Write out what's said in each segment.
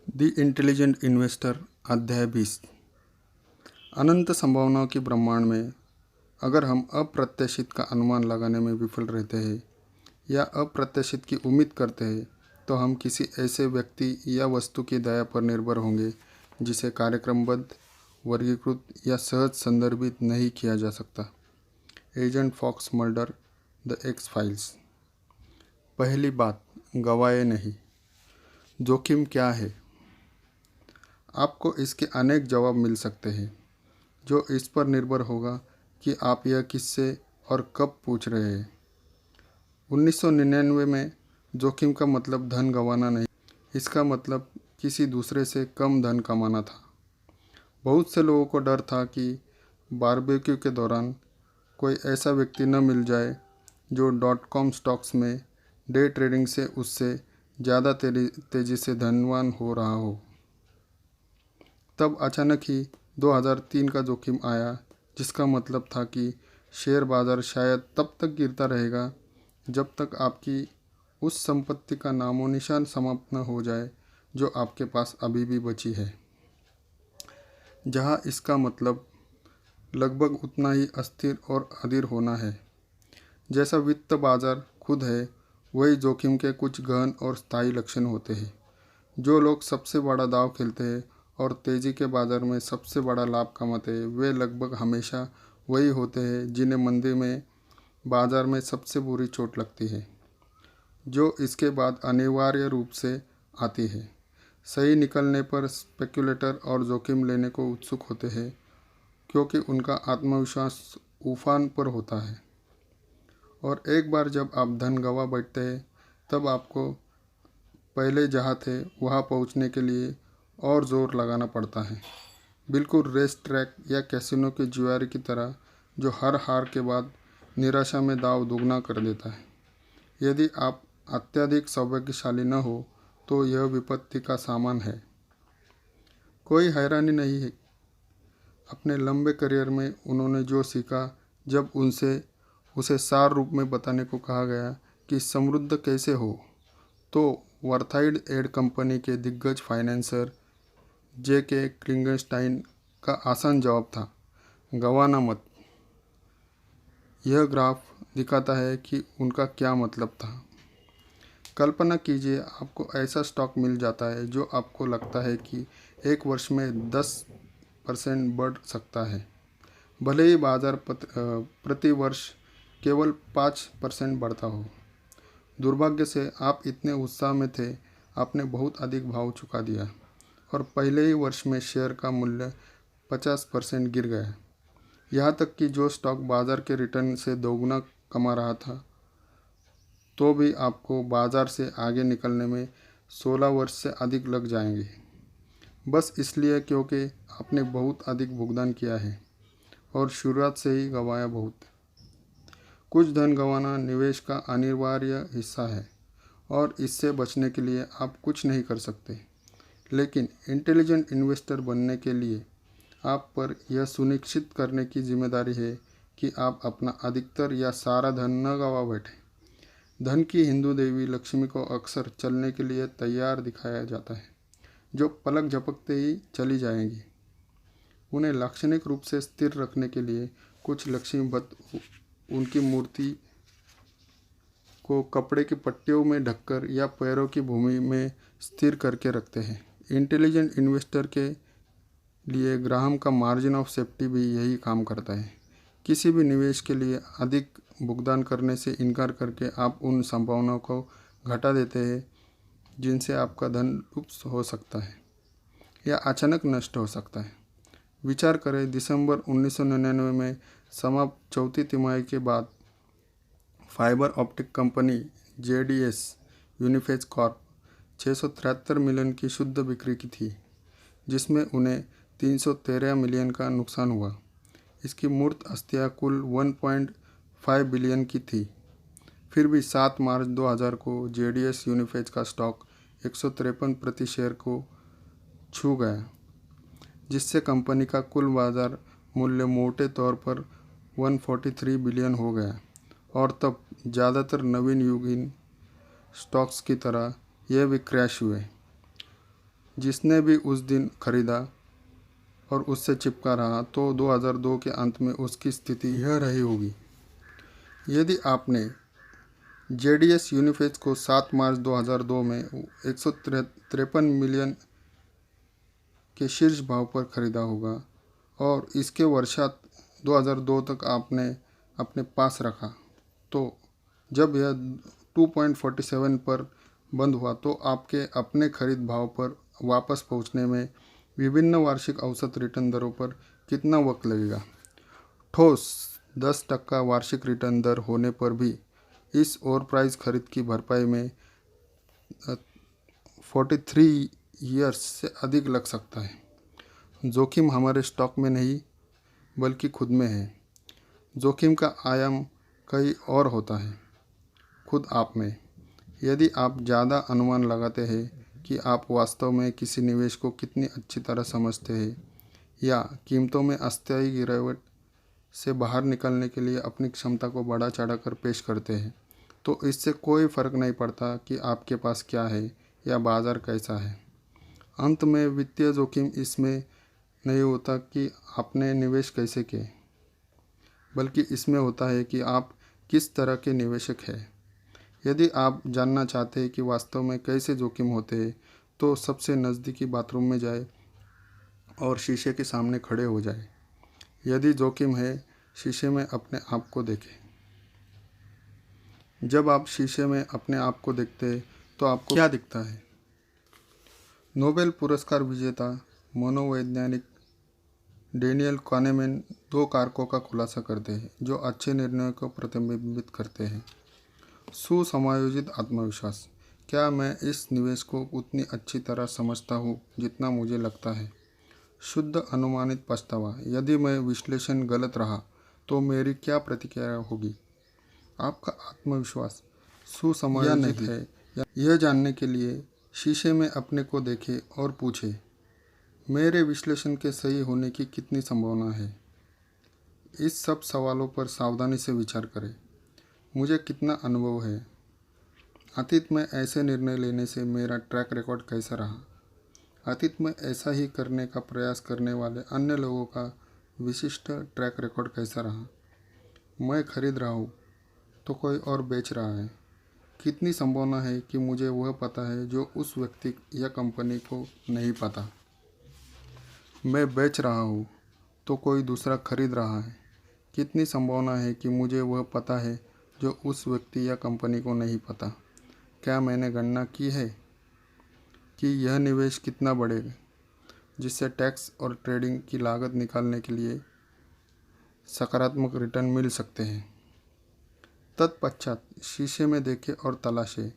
The intelligent investor अध्याय 20। अनंत संभावनाओं की ब्रह्मांड में अगर हम अप्रत्याशित का अनुमान लगाने में विफल रहते हैं या अप्रत्याशित की उम्मीद करते हैं तो हम किसी ऐसे व्यक्ति या वस्तु की दया पर निर्भर होंगे जिसे कार्यक्रमबद्ध, वर्गीकृत या सहज संदर्भित नहीं किया जा सकता। Agent Fox Mulder, the X files. पहली बात, गवाए नहीं। जोखिम क्या है? आपको इसके अनेक जवाब मिल सकते हैं, जो इस पर निर्भर होगा कि आप यह किससे और कब पूछ रहे हैं। 1999 में जोखिम का मतलब धन गंवाना नहीं, इसका मतलब किसी दूसरे से कम धन कमाना था। बहुत से लोगों को डर था कि बारबेक्यू के दौरान कोई ऐसा व्यक्ति न मिल जाए जो .com स्टॉक्स में डे ट्रेडिंग से उससे ज़्यादा तेज़ी से धनवान हो रहा हो। तब अचानक ही 2003 का जोखिम आया, जिसका मतलब था कि शेयर बाज़ार शायद तब तक गिरता रहेगा जब तक आपकी उस संपत्ति का नामो निशान समाप्त न हो जाए जो आपके पास अभी भी बची है। जहां इसका मतलब लगभग उतना ही अस्थिर और अधीर होना है जैसा वित्त बाजार खुद है। वही जोखिम के कुछ गहन और स्थायी लक्षण होते हैं। जो लोग सबसे बड़ा दांव खेलते हैं और तेज़ी के बाज़ार में सबसे बड़ा लाभ कमाते हैं, वे लगभग हमेशा वही होते हैं जिन्हें मंदी में बाज़ार में सबसे बुरी चोट लगती है, जो इसके बाद अनिवार्य रूप से आती है। सही निकलने पर स्पेक्युलेटर और जोखिम लेने को उत्सुक होते हैं क्योंकि उनका आत्मविश्वास उफान पर होता है। और एक बार जब आप धन गंवा बैठते हैं तब आपको पहले जहाँ थे वहाँ पहुँचने के लिए और ज़ोर लगाना पड़ता है, बिल्कुल रेस ट्रैक या कैसीनो की जुआरी की तरह, जो हर हार के बाद निराशा में दांव दुगना कर देता है। यदि आप अत्यधिक सौभाग्यशाली न हो तो यह विपत्ति का सामान है। कोई हैरानी नहीं है। अपने लंबे करियर में उन्होंने जो सीखा, जब उसे सार रूप में बताने को कहा गया कि समृद्ध कैसे हो, तो वर्थाइड एड कंपनी के दिग्गज फाइनेंसर J.K. क्लिंगस्टाइन का आसान जवाब था, गंवाना मत। यह ग्राफ दिखाता है कि उनका क्या मतलब था। कल्पना कीजिए आपको ऐसा स्टॉक मिल जाता है जो आपको लगता है कि एक वर्ष में 10% बढ़ सकता है, भले ही बाजार प्रति वर्ष केवल 5% बढ़ता हो। दुर्भाग्य से आप इतने उत्साह में थे, आपने बहुत अधिक भाव चुका दिया और पहले ही वर्ष में शेयर का मूल्य 50% गिर गया। यहाँ तक कि जो स्टॉक बाज़ार के रिटर्न से दोगुना कमा रहा था, तो भी आपको बाज़ार से आगे निकलने में 16 वर्ष से अधिक लग जाएंगे, बस इसलिए क्योंकि आपने बहुत अधिक भुगतान किया है और शुरुआत से ही गंवाया बहुत। कुछ धन गंवाना निवेश का अनिवार्य हिस्सा है और इससे बचने के लिए आप कुछ नहीं कर सकते। लेकिन इंटेलिजेंट इन्वेस्टर बनने के लिए आप पर यह सुनिश्चित करने की जिम्मेदारी है कि आप अपना अधिकतर या सारा धन न गंवा बैठें। धन की हिंदू देवी लक्ष्मी को अक्सर चलने के लिए तैयार दिखाया जाता है, जो पलक झपकते ही चली जाएंगी। उन्हें लाक्षणिक रूप से स्थिर रखने के लिए कुछ लक्ष्मी भक्त उनकी मूर्ति को कपड़े की पट्टियों में ढककर या पैरों की भूमि में स्थिर करके रखते हैं। इंटेलिजेंट इन्वेस्टर के लिए ग्राहम का मार्जिन ऑफ सेफ्टी भी यही काम करता है। किसी भी निवेश के लिए अधिक भुगतान करने से इनकार करके आप उन संभावनाओं को घटा देते हैं जिनसे आपका धन लुप्त हो सकता है या अचानक नष्ट हो सकता है। विचार करें, दिसंबर 1999 में समाप्त चौथी तिमाही के बाद fiber optic company JDS Uniphase Corp 673 million की शुद्ध बिक्री की थी, जिसमें उन्हें 313 मिलियन का नुकसान हुआ। इसकी मूर्त अस्थियाँ कुल 1.5 बिलियन की थी। फिर भी 7 मार्च 2000 को JDS यूनिफेज का स्टॉक 153 प्रति शेयर को छू गया, जिससे कंपनी का कुल बाजार मूल्य मोटे तौर पर 143 बिलियन हो गया। और तब ज़्यादातर नवीन युगीन स्टॉक्स की तरह यह भी क्रैश हुए। जिसने भी उस दिन खरीदा और उससे चिपका रहा तो 2002 के अंत में उसकी स्थिति यह रही होगी। यदि आपने जेडीएस यूनिफेज को 7 मार्च 2002 में 153 मिलियन के शीर्ष भाव पर खरीदा होगा और इसके वर्षात 2002 तक आपने अपने पास रखा, तो जब यह 2.47 पर बंद हुआ तो आपके अपने खरीद भाव पर वापस पहुंचने में विभिन्न वार्षिक औसत रिटर्न दरों पर कितना वक्त लगेगा। ठोस 10% वार्षिक रिटर्न दर होने पर भी इस ओवर प्राइस खरीद की भरपाई में 43 ईयर्स से अधिक लग सकता है। जोखिम हमारे स्टॉक में नहीं बल्कि खुद में है। जोखिम का आयाम कहीं और होता है, खुद आप में। यदि आप ज़्यादा अनुमान लगाते हैं कि आप वास्तव में किसी निवेश को कितनी अच्छी तरह समझते हैं या कीमतों में अस्थायी गिरावट से बाहर निकलने के लिए अपनी क्षमता को बढ़ा चढ़ाकर पेश करते हैं, तो इससे कोई फ़र्क नहीं पड़ता कि आपके पास क्या है या बाज़ार कैसा है। अंत में वित्तीय जोखिम इसमें नहीं होता कि आपने निवेश कैसे किए, बल्कि इसमें होता है कि आप किस तरह के निवेशक हैं। यदि आप जानना चाहते हैं कि वास्तव में कैसे जोखिम होते हैं, तो सबसे नज़दीकी बाथरूम में जाए और शीशे के सामने खड़े हो जाए। यदि जोखिम है, शीशे में अपने आप को देखें। जब आप शीशे में अपने आप को देखते हैं तो आपको क्या दिखता है? नोबेल पुरस्कार विजेता मनोवैज्ञानिक डेनियल कानेमैन 2 कारकों का खुलासा करते हैं जो अच्छे निर्णयों को प्रतिबिंबित करते हैं। सुसमायोजित आत्मविश्वास। क्या मैं इस निवेश को उतनी अच्छी तरह समझता हूँ जितना मुझे लगता है? शुद्ध अनुमानित पछतावा। यदि मैं विश्लेषण गलत रहा तो मेरी क्या प्रतिक्रिया होगी? आपका आत्मविश्वास सुसमायोजित है यह जानने के लिए शीशे में अपने को देखें और पूछें, मेरे विश्लेषण के सही होने की कितनी संभावना है? इस सब सवालों पर सावधानी से विचार करें। मुझे कितना अनुभव है? अतीत में ऐसे निर्णय लेने से मेरा ट्रैक रिकॉर्ड कैसा रहा? अतीत में ऐसा ही करने का प्रयास करने वाले अन्य लोगों का विशिष्ट ट्रैक रिकॉर्ड कैसा रहा? मैं खरीद रहा हूँ तो कोई और बेच रहा है। कितनी संभावना है कि मुझे वह पता है जो उस व्यक्ति या कंपनी को नहीं पता? मैं बेच रहा हूँ तो कोई दूसरा खरीद रहा है। कितनी संभावना है कि मुझे वह पता है जो उस व्यक्ति या कंपनी को नहीं पता? क्या मैंने गणना की है कि यह निवेश कितना बढ़ेगा, जिससे टैक्स और ट्रेडिंग की लागत निकालने के लिए सकारात्मक रिटर्न मिल सकते हैं? तत्पश्चात शीशे में देखें और तलाशें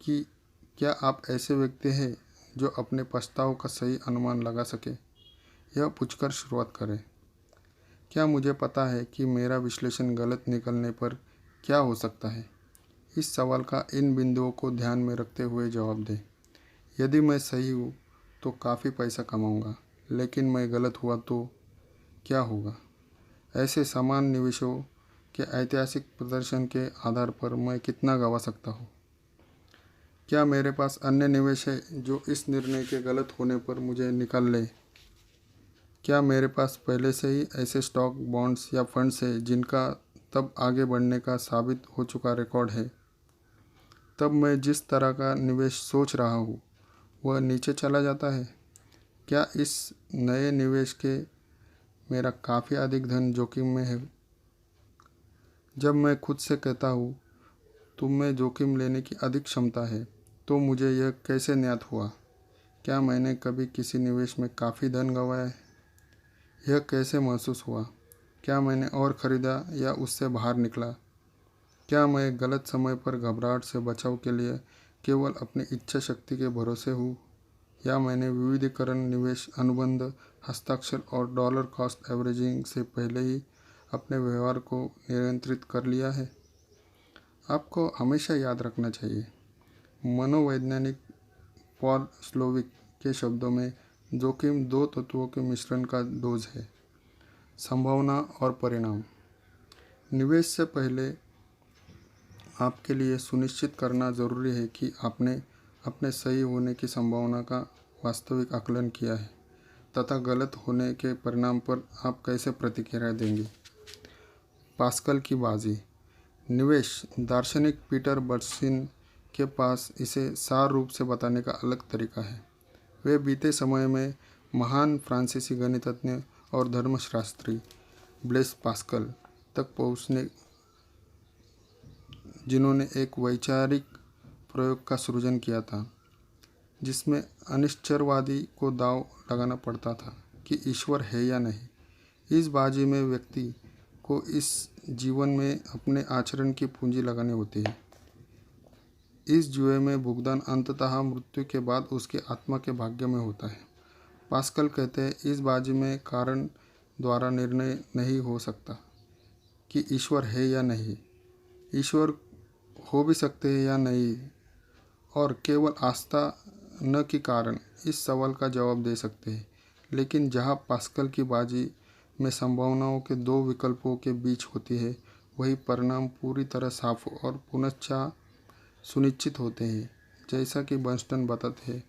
कि क्या आप ऐसे व्यक्ति हैं जो अपने पछताव का सही अनुमान लगा सके। यह पूछकर शुरुआत करें, क्या मुझे पता है कि मेरा विश्लेषण गलत निकलने पर क्या हो सकता है? इस सवाल का इन बिंदुओं को ध्यान में रखते हुए जवाब दें। यदि मैं सही हूँ तो काफ़ी पैसा कमाऊँगा, लेकिन मैं गलत हुआ तो क्या होगा? ऐसे समान निवेशों के ऐतिहासिक प्रदर्शन के आधार पर मैं कितना गंवा सकता हूँ? क्या मेरे पास अन्य निवेश है जो इस निर्णय के गलत होने पर मुझे निकाल लें? क्या मेरे पास पहले से ही ऐसे स्टॉक, बॉन्ड्स या फंड्स हैं जिनका तब आगे बढ़ने का साबित हो चुका रिकॉर्ड है? तब मैं जिस तरह का निवेश सोच रहा हूँ वह नीचे चला जाता है? क्या इस नए निवेश के मेरा काफ़ी अधिक धन जोखिम में है? जब मैं खुद से कहता हूँ तुम में जोखिम लेने की अधिक क्षमता है, तो मुझे यह कैसे ज्ञात हुआ? क्या मैंने कभी किसी निवेश में काफ़ी धन गंवाया है? यह कैसे महसूस हुआ? क्या मैंने और ख़रीदा या उससे बाहर निकला? क्या मैं गलत समय पर घबराहट से बचाव के लिए केवल अपनी इच्छा शक्ति के भरोसे हूँ, या मैंने विविधीकरण, निवेश अनुबंध, हस्ताक्षर और डॉलर कॉस्ट एवरेजिंग से पहले ही अपने व्यवहार को नियंत्रित कर लिया है? आपको हमेशा याद रखना चाहिए, मनोवैज्ञानिक पॉल स्लोविक के शब्दों में जोखिम 2 तत्वों के मिश्रण का डोज है, संभावना और परिणाम। निवेश से पहले आपके लिए सुनिश्चित करना ज़रूरी है कि आपने अपने सही होने की संभावना का वास्तविक आकलन किया है तथा गलत होने के परिणाम पर आप कैसे प्रतिक्रिया देंगे। पास्कल की बाजी। निवेश दार्शनिक पीटर बर्सिन के पास इसे सार रूप से बताने का अलग तरीका है। वे बीते समय में महान फ्रांसीसी गणितज्ञ और धर्मशास्त्री ब्लेस पास्कल तक पहुँचने जिन्होंने एक वैचारिक प्रयोग का सृजन किया था जिसमें अनिश्चरवादी को दांव लगाना पड़ता था कि ईश्वर है या नहीं। इस बाजी में व्यक्ति को इस जीवन में अपने आचरण की पूंजी लगानी होती है। इस जुए में भुगतान अंततः मृत्यु के बाद उसके आत्मा के भाग्य में होता है। पास्कल कहते हैं इस बाजी में कारण द्वारा निर्णय नहीं हो सकता कि ईश्वर है या नहीं। ईश्वर हो भी सकते हैं या नहीं और केवल आस्था न कि कारण इस सवाल का जवाब दे सकते हैं। लेकिन जहाँ पास्कल की बाजी में संभावनाओं के दो विकल्पों के बीच होती है वही परिणाम पूरी तरह साफ और पुनश्च सुनिश्चित होते हैं। जैसा कि बर्नस्टीन बताते हैं,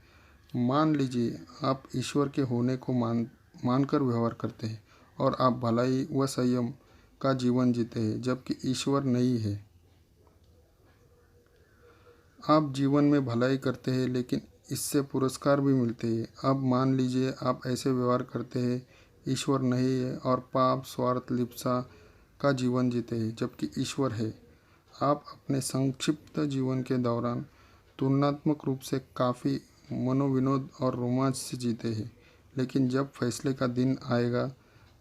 मान लीजिए आप ईश्वर के होने को मानकर व्यवहार करते हैं और आप भलाई व संयम का जीवन जीते हैं जबकि ईश्वर नहीं है। आप जीवन में भलाई करते हैं लेकिन इससे पुरस्कार भी मिलते हैं। अब मान लीजिए आप ऐसे व्यवहार करते हैं, ईश्वर नहीं है और पाप स्वार्थ लिप्सा का जीवन जीते हैं जबकि ईश्वर है। आप अपने संक्षिप्त जीवन के दौरान तुलनात्मक रूप से काफ़ी मनोविनोद और रोमांच से जीते हैं, लेकिन जब फैसले का दिन आएगा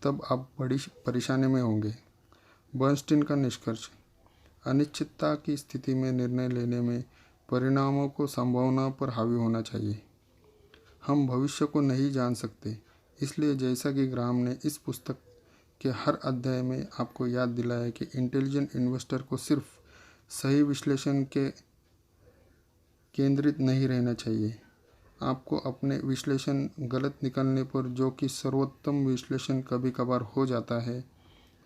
तब आप बड़ी परेशानी में होंगे। बर्नस्टीन का निष्कर्ष। अनिश्चितता की स्थिति में निर्णय लेने में परिणामों को संभावना पर हावी होना चाहिए। हम भविष्य को नहीं जान सकते, इसलिए जैसा कि ग्राहम ने इस पुस्तक के हर अध्याय में आपको याद दिलाया कि इंटेलिजेंट इन्वेस्टर को सिर्फ सही विश्लेषण के केंद्रित नहीं रहना चाहिए। आपको अपने विश्लेषण गलत निकलने पर, जो कि सर्वोत्तम विश्लेषण कभी कभार हो जाता है,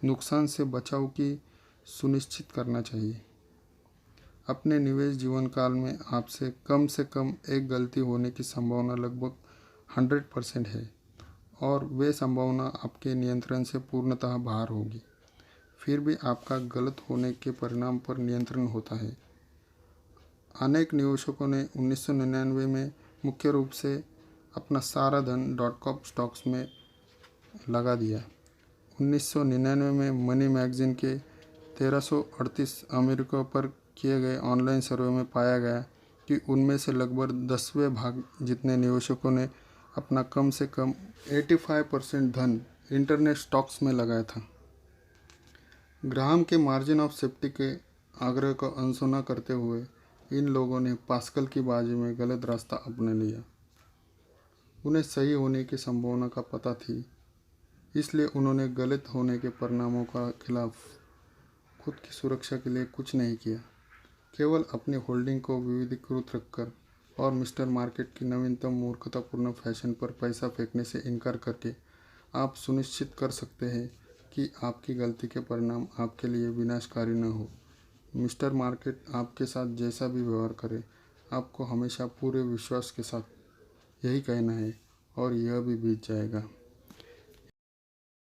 नुकसान से बचाव की सुनिश्चित करना चाहिए। अपने निवेश जीवन काल में आपसे कम एक गलती होने की संभावना लगभग 100% है और वे संभावना आपके नियंत्रण से पूर्णतः बाहर होगी। फिर भी आपका गलत होने के परिणाम पर नियंत्रण होता है। अनेक निवेशकों ने 1999 में मुख्य रूप से अपना सारा धन .com स्टॉक्स में लगा दिया। 1999 में मनी मैगजीन के 1338 अमेरिका पर किए गए ऑनलाइन सर्वे में पाया गया कि उनमें से लगभग 10वें भाग जितने निवेशकों ने अपना कम से कम 85% धन इंटरनेट स्टॉक्स में लगाया था। ग्राहम के मार्जिन ऑफ सेफ्टी के आग्रह को अनसुना करते हुए इन लोगों ने पास्कल की बाजी में गलत रास्ता अपना लिया। उन्हें सही होने की संभावना का पता थी, इसलिए उन्होंने गलत होने के परिणामों का खिलाफ खुद की सुरक्षा के लिए कुछ नहीं किया। केवल अपनी होल्डिंग को विविधीकृत रखकर और मिस्टर मार्केट की नवीनतम मूर्खतापूर्ण फैशन पर पैसा फेंकने से इनकार करके आप सुनिश्चित कर सकते हैं कि आपकी गलती के परिणाम आपके लिए विनाशकारी न हो। मिस्टर मार्केट आपके साथ जैसा भी व्यवहार करे, आपको हमेशा पूरे विश्वास के साथ यही कहना है और यह भी बीत जाएगा।